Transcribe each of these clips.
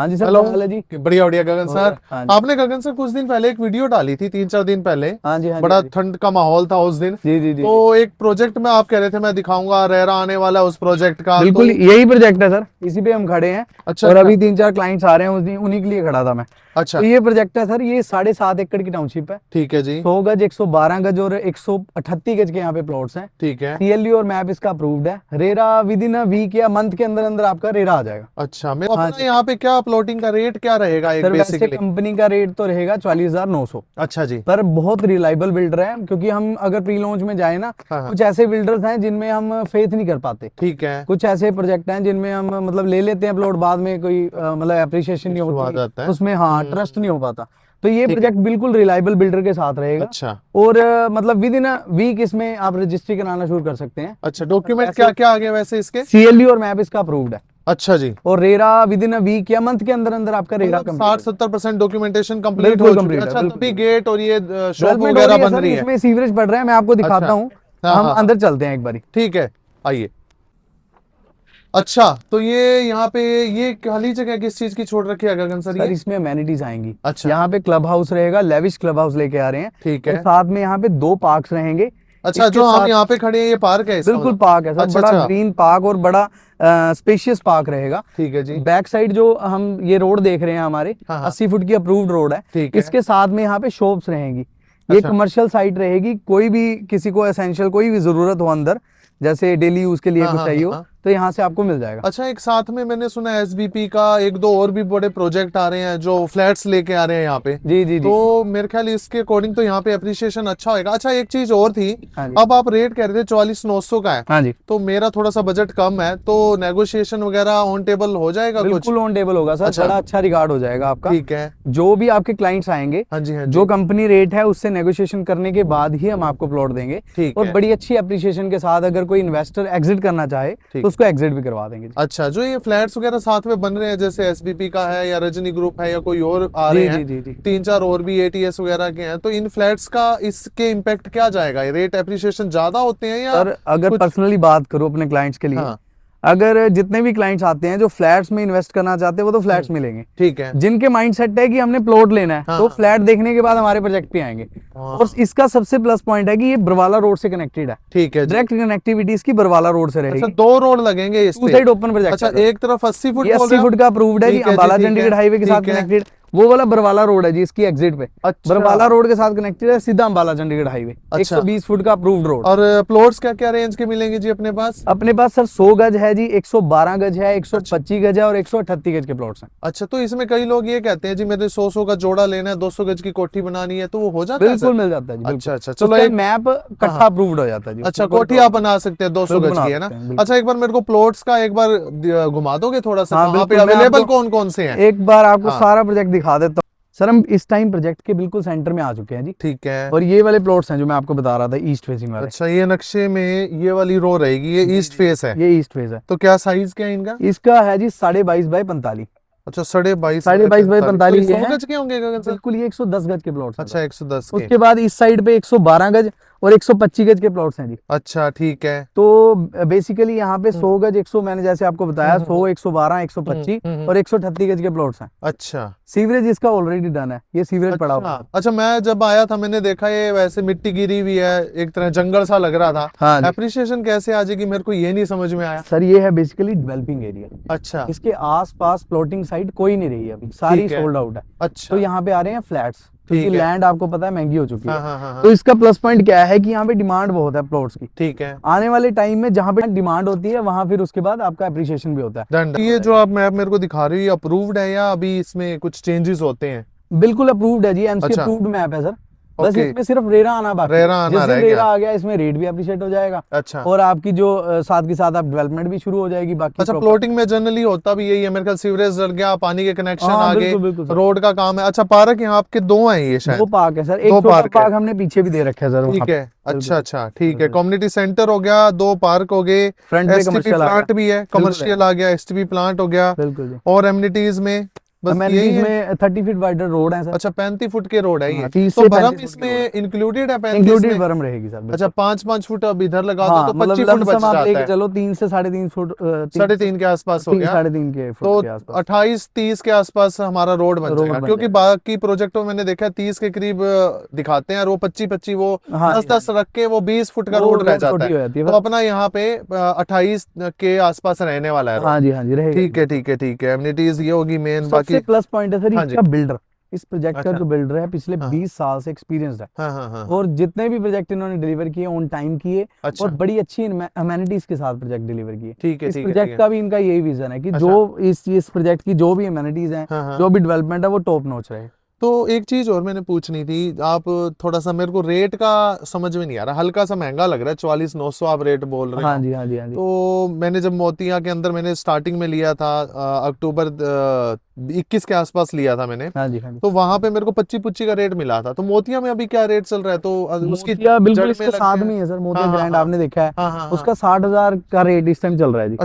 हाँ जी sir, hello. क्या हाल है जी? बढ़िया बढ़िया गगन सर। हाँ जी। आपने गगन सर कुछ दिन पहले एक वीडियो डाली थी, 3-4 दिन पहले। हाँ जी, हाँ जी, बड़ा हाँ जी। ठंड का माहौल था उस दिन। जी जी जी जी। तो एक प्रोजेक्ट में आप कह रहे थे मैं दिखाऊंगा, रेरा आने वाला है उस प्रोजेक्ट का। तो बिल्कुल यही प्रोजेक्ट है सर, इसी पे हम खड़े हैं। अच्छा और अच्छा अभी 3-4 क्लाइंट्स आ रहे हैं, उन्हीं के लिए खड़ा था मैं। अच्छा। तो ये प्रोजेक्ट है सर, ये 7.5 एकड़ की टाउनशिप है। ठीक है जी। 100 गज, 112 गज और 138 गज के यहाँ पे प्लॉट्स हैं। ठीक है। सीएलयू और मैप इसका अप्रूव्ड है। RERA within a week या मंथ के अंदर अंदर आपका रेरा आ जाएगा। अच्छा, मैं हाँ अपना जी यहाँ पे क्या प्लॉटिंग का रेट क्या रहेगा एक सर, वैसे बेसिकली? कंपनी का रेट तो रहेगा 44,900। अच्छा जी। पर बहुत रिलायबल बिल्डर है, क्योंकि हम अगर प्री लॉन्च में जाए ना, हाँ हाँ। कुछ ऐसे बिल्डर्स हैं जिनमें हम फेथ नहीं कर पाते। ठीक है। कुछ ऐसे प्रोजेक्ट हैं जिनमें हम मतलब ले लेते हैं प्लॉट, बाद में कोई मतलब अप्रिशिएशन नहीं इशू आ होती जाता है। उसमें, हाँ ट्रस्ट नहीं हो पाता। तो ये ठीक है। प्रोजेक्ट बिल्कुल रिलायबल बिल्डर के साथ रहेगा। अच्छा और मतलब विद इन अ वीक इसमें आप रजिस्ट्री कराना शुरू कर सकते हैं। अच्छा, डॉक्यूमेंट क्या वैसे क्या आ गए वैसे इसके? सीएलयू और मैप इसका अप्रूव्ड है। अच्छा जी। और RERA within a week या मंथ के अंदर अंदर आपका रेरा मतलब कंप्लीट हो 60-70% डॉक्यूमेंटेशन कंप्लीट बिल्कुल हो चुकी है। कंप्लीट है, अच्छा, बिल्कुल तभी गेट और ये शॉप डेवलपमेंट हो वगैरह रही है बन सर। रही है। इसमें सीवरेज पड़ रहा है, मैं आपको दिखाता अच्छा। हूँ। हाँ हम हाँ हाँ। अंदर चलते हैं एक बारी। ठीक है, आइए। अच्छा, तो ये यहाँ पे ये खाली जगह किस चीज की छोड़ रखी है गगन सर सर ये? इसमें अमेनिटीज आएंगी। अच्छा। यहाँ पे क्लब हाउस रहेगा, लेविश क्लब हाउस लेके आ रहे हैं। ठीक और है। साथ में यहाँ पे 2 पार्क्स रहेंगे। अच्छा, इसके जो हम साथ यहाँ पे खड़े हैं ये पार्क है इसका बिल्कुल मतलब? पार्क है सर, अच्छा बड़ा अच्छा। ग्रीन पार्क और बड़ा स्पेशियस पार्क रहेगा। ठीक है जी। बैक साइड जो हम ये रोड देख रहे हैं हमारे, हाँ हाँ। 80 फुट की अप्रूव्ड रोड है। ठीक है। इसके साथ में यहाँ पे शॉप्स रहेंगी। ये अच्छा। कमर्शियल साइट रहेगी। कोई भी किसी को एसेंशियल कोई भी जरूरत हो अंदर, जैसे डेली यूज के लिए हाँ कुछ हाँ हाँ चाहिए हो, हाँ। तो यहाँ से आपको मिल जाएगा। अच्छा, एक साथ में मैंने सुना है एसबीपी का एक दो और भी बड़े प्रोजेक्ट आ रहे हैं जो फ्लैट्स लेके आ रहे हैं यहाँ पे। जी जी जी। तो मेरे ख्याल इसके अकॉर्डिंग तो यहाँ पे अप्रिसिएशन अच्छा होगा। अच्छा, एक चीज और थी। हाँ जी, अब आप रेट कह रहे थे 44,900 का है। हाँ जी। तो मेरा थोड़ा सा बजट कम है, तो नेगोशिएशन वगैरह ऑन टेबल हो जाएगा कुछ? बिल्कुल ऑन टेबल होगा सर, अच्छा। बड़ा अच्छा रिकॉर्ड हो जाएगा आपका। ठीक है। जो भी आपके क्लाइंट्स आएंगे, हाँ जी हाँ जो जी। कंपनी रेट है उससे नेगोशिएशन करने के बाद ही हम आपको प्लॉट देंगे। ठीक और है। बड़ी अच्छी अप्रिशिएशन के साथ अगर कोई इन्वेस्टर एग्जिट करना चाहे ठीक। तो उसको एग्जिट भी करवा देंगे। अच्छा, जो ये फ्लैट्स वगैरह साथ में बन रहे हैं जैसे एसबीपी का है या रजनी ग्रुप है या कोई और आ रहे जी हैं, जी जी जी। 3-4 और भी एटीएस वगैरह के हैं, तो इन फ्लैट्स का इसके इम्पैक्ट क्या जाएगा? रेट एप्रिसिएशन ज्यादा होते हैं या सर अगर कुछ? पर्सनली बात करूं अपने क्लाइंट्स के लिए, हाँ। अगर जितने भी क्लाइंट्स आते हैं जो फ्लैट्स में इन्वेस्ट करना चाहते हैं वो तो फ्लैट्स मिलेंगे। ठीक है। जिनके माइंड सेट है कि हमने प्लॉट लेना है हाँ तो हाँ फ्लैट देखने के बाद हमारे प्रोजेक्ट पे आएंगे। हाँ। और इसका सबसे प्लस पॉइंट है कि ये बरवाला रोड से कनेक्टेड है। ठीक है जी। डायरेक्ट कनेक्टिविटी इसकी बरवाला रोड से अच्छा, रहेगी। 2 रोड लगेंगे इस 2 पे? साइड ओपन प्रोजेक्ट अच्छा, है सर। एक तरफ 80 फुट ये बोल 80 रहे हो? फुट का अप्रूव्ड है जी, ठीक है जी। अंबाला ठीक है। चंडीगढ़ हाईवे के साथ ठीक है। कनेक्टेड। वो वाला बरवाला रोड है जी, इसकी एग्जिट पे अच्छा बरवाला रोड के साथ कनेक्टेड है, सीधा अंबाला चंडीगढ़ हाईवे। अच्छा। 120 फुट का अप्रूव्ड रोड। और प्लॉट्स क्या क्या रेंज के मिलेंगे जी अपने पास? अपने पास सर 100 गज है जी, 112 गज है, अच्छा 125 गज है और 138 गज के प्लॉट्स हैं। अच्छा। तो इसमें कई लोग ये कहते हैं जी मेरे 100 का जोड़ा लेना है, 200 गज की कोठी बनानी है, तो वो हो जाता है बिल्कुल सर? मिल जाता है जी, बिल्कुल। अच्छा अच्छा, चलो उसका एक। मैप हाँ कट्ठा हाँ। अप्रूव्ड हो जाता है जी, अच्छा, उसमें कोई कोठी आप प्रॉब्लम बना सकते हैं 200 बिल्कुल गज बना की, है ना? सकते हैं, बिल्कुल। अच्छा, एक बार मेरे को प्लॉट्स का एक बार घुमा दोगे थोड़ा सा, हाँ कहाँ पे बिल्कुल, मैं अवेलेबल आपको कौन कौन से हैं? एक बार आपको हाँ। सारा प्रोजेक्ट दिखा देता हूँ। सर हम इस टाइम प्रोजेक्ट के बिल्कुल सेंटर में आ चुके हैं जी। ठीक है। और ये वाले प्लॉट्स हैं जो मैं आपको बता रहा था, ईस्ट फेसिंग वाले। अच्छा, ये नक्शे में ये वाली रो रहेगी, ये ईस्ट फेस है। ये ईस्ट फेस है। तो क्या साइज क्या है इनका? इसका है जी 22.5 बाई 45। अच्छा, 22.5 22.5 बाई 45। तो 45 ये 100 है। गज के होंगे गगन सर? बिल्कुल ये 110 गज के प्लॉट्स हैं अच्छा, सर। 110 के। उसके बाद इस साइड पे 112 गज और 125 गज के प्लॉट्स हैं जी। अच्छा, ठीक है। तो बेसिकली यहाँ पे 100 हम्म गज 100, मैंने जैसे आपको बताया, 100, 112, 125 और 138 गज के प्लॉट्स हैं। अच्छा सीवरेज इसका ऑलरेडी डन है, ये सीवरेज पड़ा हुआ है। अच्छा अच्छा। मैं जब आया था मैंने देखा ये वैसे मिट्टी गिरी हुई है, एक तरह जंगल सा लग रहा था। हाँ जी। एप्रिसिएशन कैसे आ जाएगी, मेरे को ये नहीं समझ में आया। सर ये है बेसिकली डेवलपिंग एरिया। अच्छा। इसके आसपास प्लॉटिंग साइट कोई नहीं रही है अभी, सारी ठीक है। सोल्ड आउट है। अच्छा। तो यहाँ पे आ रहे हैं फ्लैट्स, क्योंकि ठीक है। लैंड आपको पता है महंगी हो चुकी हाँ है। हाँ हाँ तो हाँ। इसका प्लस पॉइंट क्या है कि यहाँ पे डिमांड बहुत है प्लॉट्स की। ठीक है। आने वाले टाइम में जहाँ पे डिमांड होती है वहां फिर उसके बाद आपका अप्रिशिएशन भी होता है। डन। ये जो आप मैप मेरे को दिखा रही हो अप्रूव्ड है या अभी इसमें कुछ चेंजेस होते हैं? बिल्कुल अप्रूव्ड है जी, एमसी अच्छा। अप्रूव्ड मैप है सर। बस ओके। इसमें सिर्फ रेरा आना बाकी है। रेरा आना जिस दिन रह रेरा गया। आ गया इसमें रेट भी अप्रिशिएट हो जाएगा। अच्छा। और आपकी जो साथ के साथ आप डेवलपमेंट भी शुरू हो जाएगी बाकी। अच्छा, प्लॉटिंग में जनरली होता भी यही है मेरे ख्याल, सीवरेज डल गया, पानी के कनेक्शन हाँ आगे, बिल्कुल बिल्कुल सर। रोड का काम है। अच्छा, पार्क यहाँ आपके 2 हैं ये 2 शायद? पार्क है सर, एक 2 छोटा पार्क है। पार्क हमने पीछे भी दे रखा है सर वहाँ ठीक पे। है। अच्छा बिल्कुल अच्छा, ठीक है। बिल्कुल। कम्युनिटी सेंटर हो गया, 2 पार्क हो गए, फ्रंट पे एसटीपी कमर्शियल आ गया। प्लांट भी है, बिल्कुल है। कमर्शियल आ गया, एसटीपी प्लांट हो गया। बिल्कुल जी। और एमिनिटीज में बस यही अमेनिटीज है। में 30 फीट वाइडर रोड है सर। अच्छा 35 फुट के रोड है ये। 30 तो से बर्म 35 फुट की इसमें इंक्लूडेड है 35 इंक्लूडेड में? बर्म रहेगी सर, अच्छा बिल्कुल। 5-5 फुट अब इधर लगा दो हाँ तो मतलब 25 फुट बच लमसम आप जाता लेके है। चलो 3 से 3.5 फुट, 3.5 के आसपास हो गया। 3.5 के फुट तो के आसपास 28-30 के आसपास हमारा रोड बन रोड जाएगा, बन क्योंकि जाएगा। बाकी प्रोजेक्टों में मैंने देखा है 30 के करीब दिखाते हैं, और वो 25-25 वो हाँ जी, हाँ 10-10 जी। रख के वो 20 फुट का वो रोड रह रोड जाता छोटी है। हो जाती है तो फिर। अपना यहाँ पे 28 के आसपास रहने वाला है रोड। हाँ जी, हाँ जी, रहेगा। ठीक है ठीक है ठीक है, एमिनिटीज ये होगी मेन। सबसे बाकी प्लस पॉइंट है सर हाँ जी। इसका बिल्डर। इस प्रोजेक्ट का अच्छा। जो बिल्डर है पिछले हाँ 20 साल से एक्सपीरियंस्ड है, हाँ हाँ हाँ। और जितने भी प्रोजेक्ट इन्होंने डिलीवर किए ऑन टाइम किए, और अच्छा बड़ी अच्छी अमेनिटीज के साथ प्रोजेक्ट डिलीवर किए। ठीक है इस ठीक है ठीक प्रोजेक्ट है। का भी इनका यही विजन है कि अच्छा जो इस प्रोजेक्ट की जो भी अमेनिटीज हैं, हाँ हाँ। जो भी डेवलपमेंट है, वो टॉप नॉच रहे। तो एक चीज और मैंने पूछनी थी, आप थोड़ा सा मेरे को रेट का समझ में नहीं आ रहा, हल्का सा महंगा लग रहा है, 44,900 आप रेट बोल रहे हाँ हो। जी, हाँ जी, हाँ जी। तो मैंने जब मोतिया के अंदर मैंने स्टार्टिंग में लिया था, अक्टूबर 21 के आसपास लिया था मैंने, हाँ जी, हाँ जी। तो वहां पे मेरे को 25-25 का रेट मिला था। तो मोतिया में अभी क्या रेट चल रहा है? तो उसकी मोतिया बिल्कुल जड़ में इसके लग साथ गया है? में ही है सर, हाँ मोतिया हाँ ग्रैंड हाँ आपने देखा है। हाँ हाँ हाँ। उसका 60,000 का रेट इस टाइम चल रहा है जी।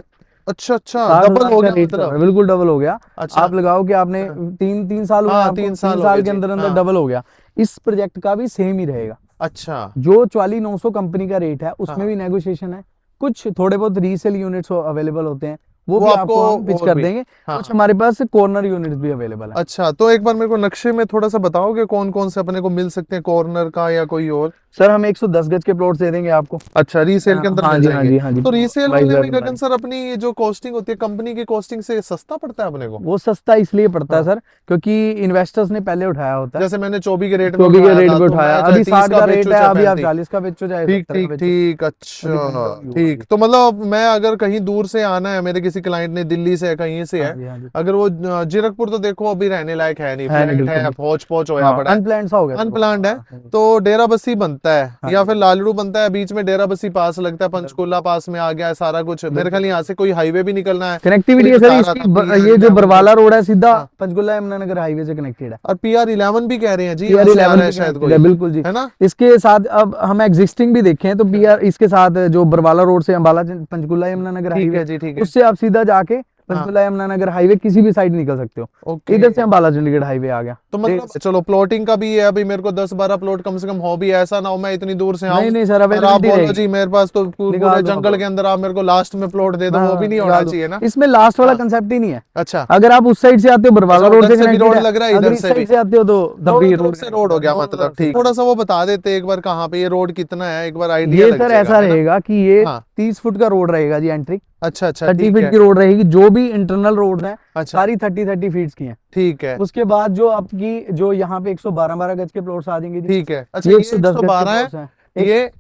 अच्छा अच्छा, 60,000 डबल हो का गया रेट चल रहा है, मतलब। बिल्कुल डबल हो गया। अच्छा आप लगाओ कि आपने हाँ 3 साल हुए हैं हाँ, आपको, 3 तीन साल हो साल गए के जी। अंदर अंदर हाँ डबल हो गया। इस प्रोजेक्ट का भी सेम ही रहेगा। अच्छा जो 44,900 कंपनी का रेट है हाँ उसमें हाँ। भी नेगोशिएशन है। कुछ थोड़े बहुत रीसेल यूनिट्स अवेलेबल होते हैं, वो वो भी आपको आपको हम पिच और कर भी। देंगे। हाँ कुछ हाँ। हमारे पास कॉर्नर यूनिट्स भी अवेलेबल है। अच्छा तो एक बार मेरे को नक्शे में थोड़ा सा बताओगे कौन कौन से अपने को मिल सकते हैं, कॉर्नर का या कोई और? सर हम 110 गज के प्लॉट दे देंगे आपको। अच्छा रीसेल के अंदर हाँ मिल जी, हाँ जाएंगे। जी, हाँ जी। तो रीसेल वाइज वाले में वेब गगन सर अपनी ये जो कॉस्टिंग होती है कंपनी की कॉस्टिंग से सस्ता पड़ता है अपने को? वो सस्ता इसलिए पड़ता है हाँ सर, क्योंकि इन्वेस्टर्स ने पहले उठाया होता है। जैसे मैंने 24 के रेट में 24 के उठाया रेट था, पे तो उठाया, मैं चाहे अभी 30 60 का का रेट बेचूं है, चाहे अभी आप 35। 40 का बेचो चाहे ठीक 70 का ठीक बेचो। ठीक, वो डिपेंड अच्छा होगी ठीक। तो मतलब मैं अगर कहीं दूर से आना है, मेरे किसी क्लाइंट ने दिल्ली से है, कहीं से हाँ है, जी, हाँ जी। अगर वो जीरकपुर, तो देखो अभी रहने लायक है नहीं, है नहीं, फ्लैट बिल्कुल है, नहीं। पहुंच पहुंच होया हाँ पड़ा है, अनप्लान्ड सा हो गया सर वो। अनप्लान्ड है। हाँ हाँ तो डेरा बस्सी बनता है हाँ या जी, फिर लालड़ू बनता है, बीच में डेरा बस्सी पास लगता है, पंचकुला पास में आ गया है सारा कुछ, मेरे ख्याल बिल्कुल। यहाँ से कोई हाईवे भी निकलना है। कनेक्टिविटी कोई है सर बता रहा इसकी, था PR ये जो 11 का। बरवाला रोड है सीधा हाँ पंचकुला यमुनानगर हाईवे से कनेक्टेड है। और PR 11 भी कह रहे हैं जी, यहाँ पीआर से आ रहा 11 है भी शायद कनेक्टेड है, कोई, बिल्कुल जी। है ना? इसके साथ अब हम एग्जिस्टिंग भी देखें तो पीआर इसके साथ जो बरवाला रोड से अंबाला पंचकुला यमुनानगर ठीक हाईवे, है जी ठीक है। उससे आप सीधा जाके हाँ पंचकुला यमुनानगर हाईवे किसी भी साइड निकल सकते हो। ओके। इधर से अंबाला चंडीगढ़ हाईवे आ गया। तो मतलब चलो प्लॉटिंग का भी है, अभी मेरे को 10-12 प्लॉट कम से कम हो भी, ऐसा ना हो मैं इतनी दूर से नहीं आऊं नहीं सर, और आप अवेलेबिलिटी बोलो रहेगी। जी मेरे पास तो पूरे निकाल दूंगा जंगल प्लॉट, के अंदर आप मेरे को लास्ट में प्लॉट दे दो, वो भी मैं नहीं होना निकाल दूं। चाहिए ना। इसमें लास्ट वाला हाँ कंसेप्ट ही नहीं है। अच्छा अगर आप उस साइड से आते हो अच्छा, बरवाला रोड उधर से से भी कनेक्टेड रोड है, लग रहा है, अगर इधर इस से साइड भी से आते हो तो तब भी दोनों रोड तरफ से रोड हो गया, दोनों मतलब तरफ से ठीक। थोड़ा सा वो बता देते एक बार कहाँ पे ये रोड कितना है, एक बार आइडिया ये लग सर जाएगा, ऐसा है ना? रहेगा कि ये हाँ 30 फुट का रोड रहेगा जी एंट्री। अच्छा अच्छा 30 ठीक फीट है। की रोड रहेगी, जो भी इंटरनल रोड है अच्छा सारी 30 फीट की हैं। ठीक है उसके बाद जो आपकी जो यहाँ पे 112 गज के प्लॉट्स आ जाएंगे जी। ठीक है। अच्छा ये ये 110 गज के 112 है, प्लॉट्स हैं। ये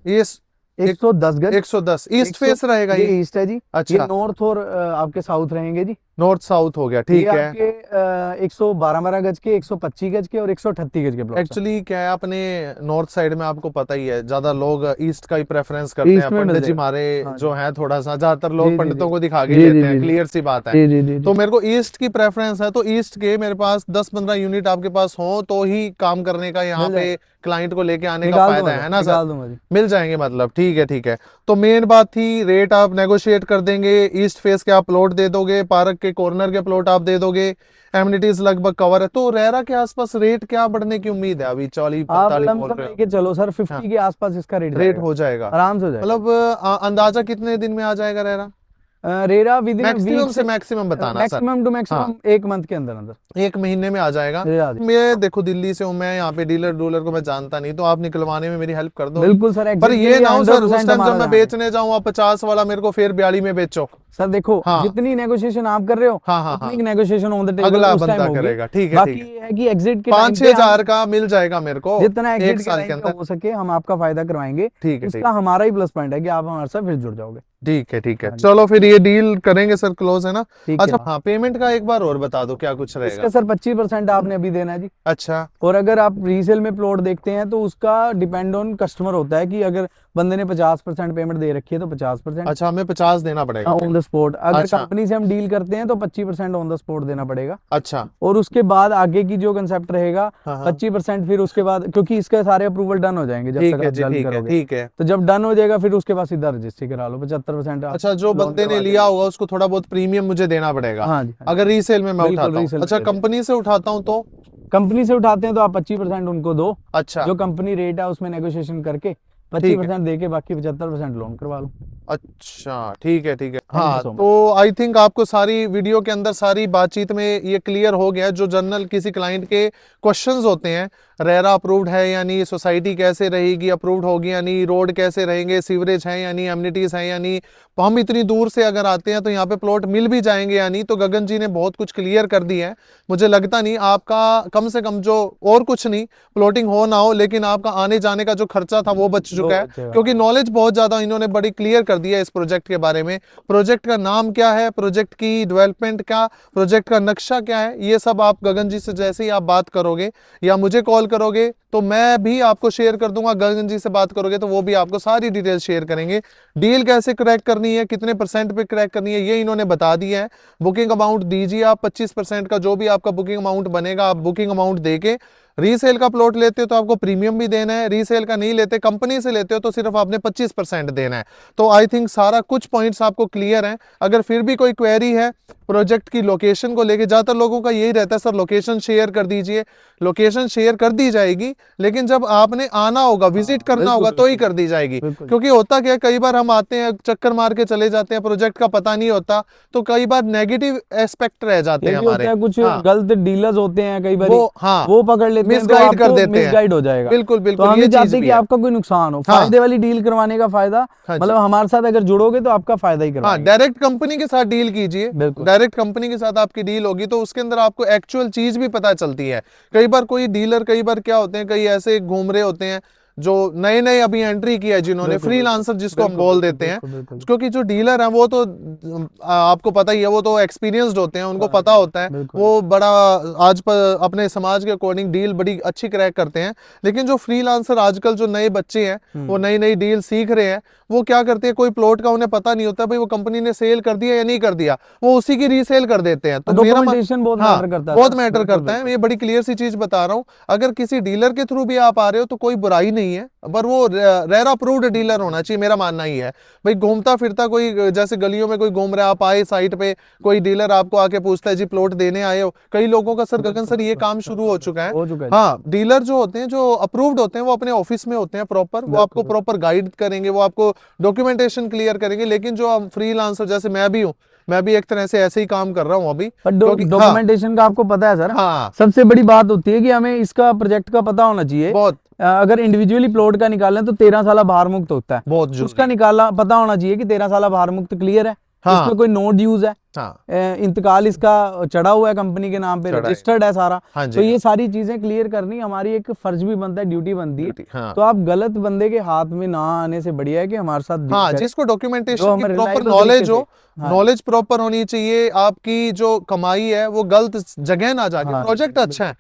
110 गज। 110 ईस्ट 100 फेस रहेगा ये ये? ईस्ट है जी। ये अच्छा नॉर्थ और आपके साउथ रहेंगे जी। नॉर्थ साउथ हो गया, ये ठीक है। आपके 112 गज के, 125 गज के और 138 गज के प्लॉट्स हैं। एक्चुअली क्या है, अपने नॉर्थ साइड में आपको पता ही है ज्यादा लोग ईस्ट का ही प्रेफरेंस करते हैं, ईस्ट में मिल पंडित जी जाएगा। हमारे हाँ जो जी, हैं थोड़ा सा, ज्यादातर जी लोग जी जी पंडितों को दिखा के ही जी जी लेते हैं, जी क्लियर सी बात है। जी जी जी तो जी। मेरे को ईस्ट की प्रेफरेंस है, तो ईस्ट के मेरे पास 10-15 यूनिट आपके पास हो तो ही काम करने का, यहाँ मिल पे जाएगा, क्लाइंट को लेके आने का निकाल फायदा दूंगा है सर, ना सर? निकाल दूंगा जी। मिल जाएंगे मतलब, ठीक है ठीक है। तो मेन बात थी रेट आप नेगोशिएट कर देंगे, ईस्ट फेस के आप प्लॉट दे दोगे, पार्क के कॉर्नर के प्लॉट आप दे दोगे, एमिनिटीज लगभग कवर है। तो रेरा के आसपास रेट क्या बढ़ने की उम्मीद है? अभी 40-45 आप बोल लमसम रहे हो। लेके चलो सर, हाँ 50 के आसपास इसका रेट रेट जाएगा, हो जाएगा, आराम से हो जाएगा। मतलब अंदाजा कितने दिन में आ जाएगा RERA? RERA within maximum week से से मैक्सिमम बताना सर। मैक्सिमम टू हाँ मैक्सिमम 1 मंथ के अंदर अंदर एक महीने में आ जाएगा। रेरा आ जाएगा। मैं देखो दिल्ली से हूँ, मैं यहाँ पे डीलर डूलर को मैं जानता नहीं, तो आप निकलवाने में मेरी हेल्प कर दोगे? बिल्कुल सर, पर एग्जिट के ये लिए ना हो सर उस 100% टाइम जब हमारा मैं ध्यान है। बेचने जाऊँ आप 50 वाला मेरे को फिर 42 में बेचो। सर देखो हाँ जितनी नेगोशिएशन आप कर रहे हो हाँ हाँ उतनी हाँ, नेगोशिएशन ऑन द टेबल अगला उस टाइम बंदा होगी। करेगा, ठीक है बाकी ठीक है। ये है कि एग्जिट के टाइम 5-6 पे हम हजार का मिल जाएगा मेरे को जितना एक एग्जिट के साल के टाइम पे अंदर। हो सके हम आपका फायदा करवाएंगे। ठीक है ठीक इसका हमारा ही प्लस पॉइंट है कि आप हमारे साथ फिर जुड़ जाओगे। ठीक है ठीक है, हाँ जी, चलो फिर ये डील करेंगे सर, क्लोज है ना? ठीक है। अच्छा हाँ, पेमेंट का एक बार और बता दो क्या कुछ इसका रहेगा? सर 25% आपने अभी देना है जी। अच्छा और अगर आप रीसेल में प्लॉट देखते हैं तो उसका डिपेंड ऑन कस्टमर होता है कि अगर बंदे ने 50% पेमेंट दे रखी है तो 50%। अच्छा, हमें 50 देना पड़ेगा। On the spot. अगर अच्छा। कंपनी से हम डील करते हैं तो 25% ऑन द स्पॉट देना पड़ेगा। अच्छा। और उसके बाद आगे की जो कंसेप्ट रहेगा हाँ हाँ 25% फिर उसके बाद, क्योंकि इसके सारे अप्रूवल डन हो जाएंगे जब ठीक तक है आप जी, डन ठीक है, करोगे। ठीक है। तो जब डन हो जाएगा फिर उसके बाद सीधा रजिस्ट्री करा लो, 75% आप अच्छा, जो लोन बंदे ने करवा के लिया दो। होगा उसको थोड़ा बहुत प्रीमियम मुझे देना पड़ेगा, हाँ जी, हाँ अगर रीसेल में मैं बिल्कुल उठाता हूँ। रीसेल में अच्छा, देते हैं। कंपनी से उठाता हूँ तो? कंपनी से उठाते हैं तो आप 25% उनको दो, अच्छा। जो कंपनी रेट है उसमें नेगोशिएशन करके ठीक है। 25% दे के बाकी 75% लोन करवा लो। अच्छा, ठीक है, ठीक है। थैंक यू हाँ, सो मच। तो आई थिंक आपको सारी वीडियो के अंदर सारी बातचीत में ये क्लियर हो गया, जो जनरल किसी क्लाइंट के क्वेश्चंस होते हैं, रेरा अप्रूव्ड है या नहीं, सोसाइटी कैसे रहेगी, अप्रूव्ड होगी या नहीं, रोड कैसे रहेंगे, सीवरेज है या नहीं, एमिनिटीज है या नहीं, तो हम इतनी दूर से अगर आते हैं तो यहाँ पे प्लॉट मिल भी जाएंगे या नहीं, तो गगन जी ने बहुत कुछ क्लियर कर दिया है। मुझे लगता नहीं आपका कम से कम जो और कुछ नहीं प्लॉटिंग हो ना हो, लेकिन आपका आने जाने का जो खर्चा था वो बच वो चुका है, बचेगा। क्योंकि नॉलेज बहुत ज्यादा इन्होंने बड़ी क्लियर कर दिया है इस प्रोजेक्ट के बारे में। प्रोजेक्ट का नाम क्या है, प्रोजेक्ट की डेवलपमेंट क्या, प्रोजेक्ट का नक्शा क्या है, ये सब आप गगन जी से जैसे ही आप बात करोगे या मुझे कॉल करोगे तो मैं भी आपको शेयर कर दूंगा, गगन जी से बात करोगे तो वो भी आपको सारी डिटेल शेयर करेंगे। डील कैसे क्रैक करनी है, कितने परसेंट पे क्रैक करनी है, ये इन्होंने बता दिया है। बुकिंग अमाउंट दीजिए आप, 25% का जो भी आपका बुकिंग अमाउंट बनेगा आप बुकिंग अमाउंट देके, रीसेल का प्लॉट लेते हो तो आपको प्रीमियम भी देना है, रीसेल का नहीं लेते, कंपनी से लेते हो तो सिर्फ आपने 25% देना है। तो आई थिंक सारा कुछ पॉइंट्स आपको क्लियर हैं। अगर फिर भी कोई क्वेरी है प्रोजेक्ट की लोकेशन को लेके, ज्यादातर लोगों का यही रहता है सर लोकेशन शेयर कर दीजिए, लोकेशन शेयर कर दी जाएगी, लेकिन जब आपने आना होगा, विजिट करना बिल्कुल, होगा तो ही बिल्कुल, कर दी जाएगी। बिल्कुल। क्योंकि होता क्या है, कई बार हम आते हैं चक्कर मार के चले जाते हैं, प्रोजेक्ट का पता नहीं होता, तो कई बार नेगेटिव एस्पेक्ट रह जाते ये हैं भी होता हमारे। है, कुछ हाँ, गलत डीलर्स होते हैं कई बार, वो हाँ वो पकड़ लेते हैं तो मिसगाइड कर आपको देते हैं। मिसगाइड हो जाएगा। बिल्कुल तो बिल्कुल, हम ये नहीं चीज चाहते भी कि है। आपका कोई नुकसान हो। हाँ फायदे वाली डील करवाने का फायदा, हाँ जी। मतलब हमारे साथ अगर जुड़ोगे तो आपका फायदा ही हाँ, करवाएंगे। डायरेक्ट कंपनी के साथ डील कीजिए, बिल्कुल। डायरेक्ट कंपनी के साथ आपकी डील होगी तो उसके अंदर आपको एक्चुअल चीज भी पता चलती है। कई बार कोई डीलर, कई बार क्या होते हैं, कई ऐसे घूम रहे होते हैं जो नए नए अभी एंट्री किया है, जिन्होंने बिल्कुल, फ्रीलांसर जिसको हम बिल्कुल, बोल बिल्कुल, देते हैं, बिल्कुल, बिल्कुल। क्योंकि जो डीलर है वो तो आपको पता ही है, वो तो एक्सपीरियंस्ड होते हैं, उनको हाँ, पता होता है, बिल्कुल। वो बड़ा आज पर अपने समाज के अकॉर्डिंग डील बड़ी अच्छी क्रैक करते हैं। लेकिन जो फ्रीलांसर आजकल जो नए बच्चे हैं वो नई नई डील सीख रहे हैं, वो क्या करते हैं, कोई प्लॉट का उन्हें पता नहीं होता भाई वो कंपनी ने सेल कर दिया या नहीं कर दिया, वो उसी की रीसेल कर देते हैं। तो मेरा डॉक्यूमेंटेशन बहुत हाँ मैटर करता है बहुत सर। मैटर बिल्कुल, करता है, बिल्कुल। ये बड़ी क्लियर सी चीज बता रहा हूँ। अगर किसी डीलर के थ्रू भी आप आ रहे हो तो कोई बुराई नहीं है, पर वो रेरा अप्रूव्ड डीलर होना चाहिए, मेरा मानना ही है। भाई घूमता फिरता कोई, जैसे गलियों में कोई घूम रहा है, आप आए साइट पे, कोई डीलर आपको आके पूछता है जी प्लॉट देने आए हो, कई लोगों का सर गगन सर ये काम शुरू हो चुका है। हो चुका है। हाँ, डीलर जो होते हैं, जो अप्रूव्ड होते हैं, वो अपने ऑफिस में होते हैं प्रॉपर, वो आपको प्रॉपर गाइड करेंगे, वो आपको डॉक्यूमेंटेशन क्लियर करेंगे। लेकिन जो हम फ्रीलांसर जैसे मैं भी हूँ, मैं भी एक तरह से ऐसे ही काम कर रहा हूँ अभी, पर क्योंकि हाँ डॉक्यूमेंटेशन का आपको पता है सर, हाँ सबसे बड़ी बात होती है कि हमें इसका प्रोजेक्ट का पता होना चाहिए। बहुत अगर इंडिविजुअली प्लॉट का निकालें तो 13 साल भार मुक्त होता है, बहुत जरूरी उसका निकाला पता होना चाहिए कि 13 साल भार मुक्त क्लियर है, हाँ इसमें कोई नो ड्यूज है, हाँ इंतकाल इसका चढ़ा हुआ है कंपनी के नाम पे, चढ़ा है। रजिस्टर्ड है सारा। हाँ जी, तो ये सारी चीजें क्लियर करनी हमारी एक फर्ज भी बनता है, ड्यूटी बनती है। हाँ तो आप गलत बंदे के हाथ में ना आने से बढ़िया है कि हमारे साथ डील हाँ, करें, जिसको जो डॉक्यूमेंटेशन हमें की प्रॉपर reliable नॉलेज तरीके हो, से। हाँ नॉलेज प्रॉपर होनी चाहिए, आपकी जो कमाई है वो गलत जगह ना जाके, हाँ, प्रोजेक्ट अच्छा है,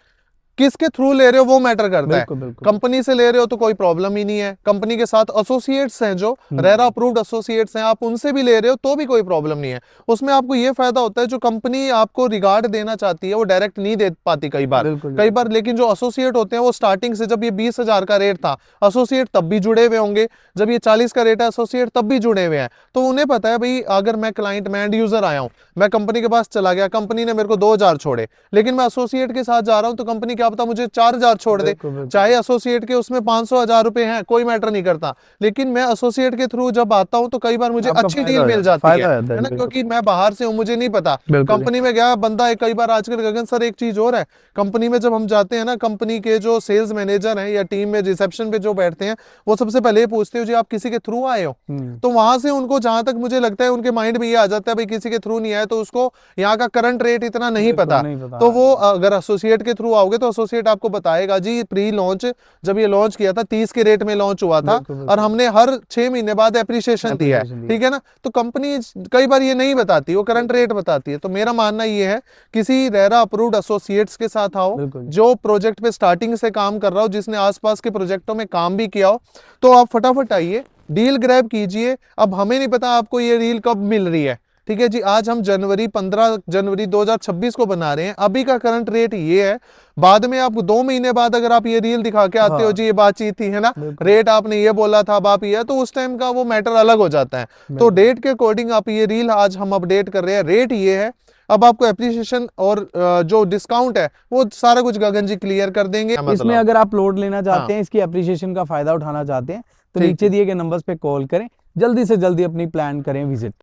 किसके थ्रू ले रहे हो वो मैटर करता है। बिल्कुल, बिल्कुल। कंपनी से ले रहे हो तो कोई प्रॉब्लम ही नहीं है, कंपनी के साथ एसोसिएट्स हैं जो रेरा अप्रूव्ड एसोसिएट्स हैं, आप उनसे भी ले रहे हो तो भी कोई प्रॉब्लम नहीं है। उसमें आपको ये फायदा होता है, जो कंपनी आपको रिगार्ड देना चाहती है वो डायरेक्ट नहीं दे पाती कई बार, लेकिन जो एसोसिएट होते हैं वो स्टार्टिंग से, जब ये 20,000 का रेट था एसोसिएट तब भी जुड़े हुए होंगे, जब ये 40 का रेट है एसोसिएट तब भी जुड़े हुए हैं। तो उन्हें पता है भाई अगर मैं क्लाइंट, मैं एंड यूजर आया हूं, मैं कंपनी के पास चला गया, कंपनी ने मेरे को 2,000 छोड़े, लेकिन मैं एसोसिएट के साथ जा रहा हूं तो कंपनी क्या पता मुझे 4,000 छोड़ दे, चाहे एसोसिएट के उसमें 500,000 रुपए हैं, कोई मैटर नहीं करता। लेकिन मैं एसोसिएट के थ्रू जब आता हूं तो कई बार मुझे अच्छी डील मिल जाती है ना, क्योंकि मैं बाहर से हूं, मुझे नहीं पता कंपनी में गया बंदा है। कई बार आजकल गगन सर एक चीज और है, कंपनी में जब हम जाते हैं ना, कंपनी के जो सेल्स मैनेजर हैं या टीम में रिसेप्शन पे जो बैठते हैं, वो सबसे पहले ये पूछते हो जी आप किसी के थ्रू आए हो, तो वहां से उनको जहां तक मुझे लगता है उनके माइंड में ये आ जाता है भाई किसी के थ्रू नहीं आया तो उसको यहाँ का करंट रेट इतना नहीं पता। तो वो अगर एसोसिएट के थ्रू आओगे तो एसोसिएट आपको बताएगा जी प्री लॉन्च, जब ये लॉन्च किया था 30 के रेट में लॉन्च हुआ था और हमने हर 6 महीने बाद एप्रिसिएशन दिया है, ठीक है ना। तो कंपनी कई बार ये नहीं बताती, वो करंट रेट बताती है। तो मेरा मानना ये है किसी रेरा अप्रूव्ड एसोसिएट्स के साथ आओ, जो प्रोजेक्ट पे स्टार्टिंग से काम कर रहा हो, जिसने आसपास के प्रोजेक्टों में काम भी किया हो, तो आप फटाफट आइए, डील ग्रैब कीजिए। अब हमें नहीं पता आपको ये डील कब मिल रही है, ठीक है जी। आज हम 15 जनवरी 2026 को बना रहे हैं, अभी का करंट रेट ये है। बाद में आप 2 महीने बाद अगर आप ये रील दिखा के आते हो हाँ, जी ये बातचीत थी, है ना, बिल्कुल रेट आपने ये बोला था, अब आप ये, तो उस टाइम का वो मैटर अलग हो जाता है। तो बिल्कुल। डेट के अकॉर्डिंग आप ये रील आज हम अपडेट कर रहे हैं, रेट ये है। अब आपको एप्रिसिएशन और जो डिस्काउंट है वो सारा कुछ गगन जी क्लियर कर देंगे। इसमें मतलब अगर आप प्लॉट लेना चाहते हाँ, हैं, इसकी एप्रिसिएशन का फायदा उठाना चाहते हैं, तो ठीक नीचे है। दिए गए नंबर्स पे कॉल करें, जल्दी से जल्दी अपनी प्लान करें विजिट।